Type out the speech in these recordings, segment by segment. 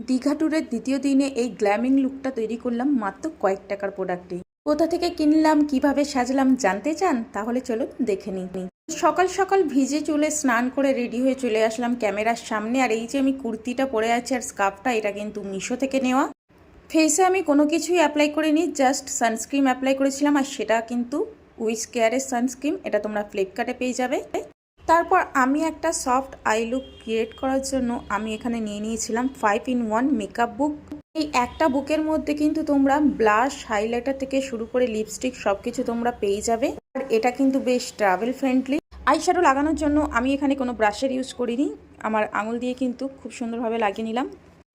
দীঘা ট্যুরের দ্বিতীয় দিনে এই গ্ল্যামিং লুকটা তৈরি করলাম মাত্র কয়েক টাকার প্রোডাক্টে। কোথা থেকে কিনলাম, কিভাবে সাজলাম জানতে চান? তাহলে চলুন দেখে নিই। সকাল সকাল ভিজে চুলে স্নান করে রেডি হয়ে চলে আসলাম ক্যামেরার সামনে। আর এই যে আমি কুর্তিটা পরে আছি আর স্কার্ফটা, এটা কিন্তু মিশো থেকে নেওয়া। ফেসে আমি কোনো কিছুই অ্যাপ্লাই করিনি, জাস্ট সানস্ক্রিন অ্যাপ্লাই করেছিলাম, আর সেটা কিন্তু উইশ কেয়ারের সানস্ক্রিন। এটা তোমরা ফ্লিপকার্টে পেয়ে যাবে। তারপর আমি একটা সফট আই লুক ক্রিয়েট করার জন্য আমি এখানে নিয়ে নিয়েছিলাম 5-in-1 মেকআপ বুক। এই একটা বুকের মধ্যে কিন্তু তোমরা ব্লাশ, হাইলাইটার থেকে শুরু করে লিপস্টিক সব কিছু তোমরা পেয়ে যাবে। আর এটা কিন্তু বেশ ট্রাভেল ফ্রেন্ডলি। আইশ্যাডো লাগানোর জন্য আমি এখানে কোনো ব্রাশের ইউজ করিনি, আমার আঙুল দিয়ে কিন্তু খুব সুন্দরভাবে লাগিয়ে নিলাম।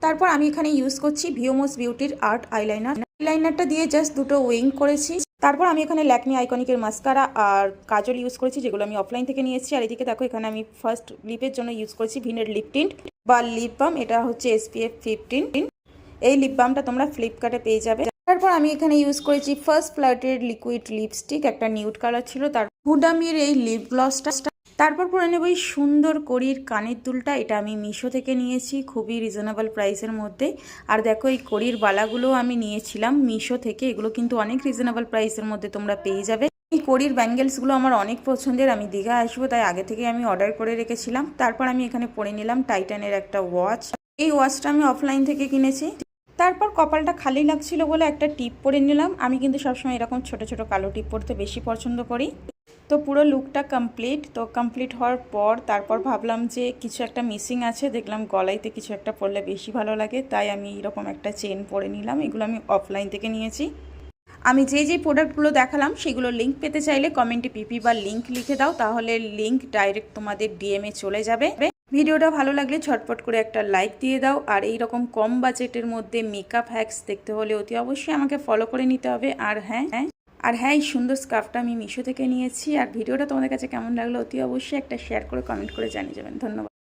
তারপর আমি এখানে ইউজ করছি ভিওমোস বিউটির আর্ট আইলাইনার। আইলাইনারটা দিয়ে জাস্ট দুটো উইং করেছি। তারপর আমি এখানে ল্যাকমি আইকনিকের মাস্কারা আর কাজল ইউজ করেছি, যেগুলো আমি অফলাইন থেকে নিয়েছি। আর এদিকে দেখো, এখানে আমি ফার্স্ট লিপের জন্য ইউজ করেছি ভিনের লিপ টিন্ট বা লিপ বাম। এটা হচ্ছে SPF 15। এই লিপ বামটা তোমরা ফ্লিপকার্টে পেয়ে যাবে। তারপর আমি এখানে ইউজ করেছি ফার্স্ট ফ্লার্টের লিকুইড লিপস্টিক, একটা নিউড কালার ছিল। তার হুডামির এই লিপ গ্লসটা। তারপর পরে নেব এই সুন্দর কড়ির কানের দুলটা। এটা আমি মিশো থেকে নিয়েছি, খুবই রিজনেবল প্রাইসের মধ্যে। আর দেখো, এই কড়ির বালাগুলো আমি নিয়েছিলাম মিশো থেকে। এগুলো কিন্তু অনেক রিজনেবল প্রাইসের মধ্যে তোমরা পেয়ে যাবে। এই কড়ির ব্যাঙ্গেলসগুলো আমার অনেক পছন্দের, আমি দীঘা আসবো তাই আগে থেকে আমি অর্ডার করে রেখেছিলাম। তারপর আমি এখানে পরে নিলাম টাইটানের একটা ওয়াচ। এই ওয়াচটা আমি অফলাইন থেকে কিনেছি। তারপর কপালটা খালি লাগছিল বলে একটা টিপ পরে নিলাম। আমি কিন্তু সবসময় এরকম ছোট ছোট কালো টিপ পরতে বেশি পছন্দ করি। তো পুরো লুকটা কমপ্লিট। তো কমপ্লিট হওয়ার পর তারপর ভাবলাম যে কিছু একটা মিসিং আছে, দেখলাম গলাইতে কিছু একটা পরলে বেশি ভালো লাগে, তাই আমি এরকম একটা চেন পরে নিলাম। এগুলো আমি অফলাইন থেকে নিয়েছি। আমি যে প্রোডাক্টগুলো দেখালাম সেগুলো লিঙ্ক পেতে চাইলে কমেন্টে পিপি বা লিঙ্ক লিখে দাও, তাহলে লিঙ্ক ডাইরেক্ট তোমাদের ডিএমে চলে যাবে। ভিডিওটা ভালো লাগলে ঝটপট করে একটা লাইক দিয়ে দাও। আর এই রকম কম বাজেটের মধ্যে মেকআপ হ্যাক্স দেখতে হলে অতি অবশ্যই আমাকে ফলো করে নিতে হবে। আর হ্যাঁ, এই সুন্দর স্কার্ফটা আমি মিশো থেকে নিয়েছি। আর ভিডিওটা তোমাদের কাছে কেমন লাগলো অতি অবশ্যই একটা শেয়ার করে কমেন্ট করে জানিয়ে যাবেন। ধন্যবাদ।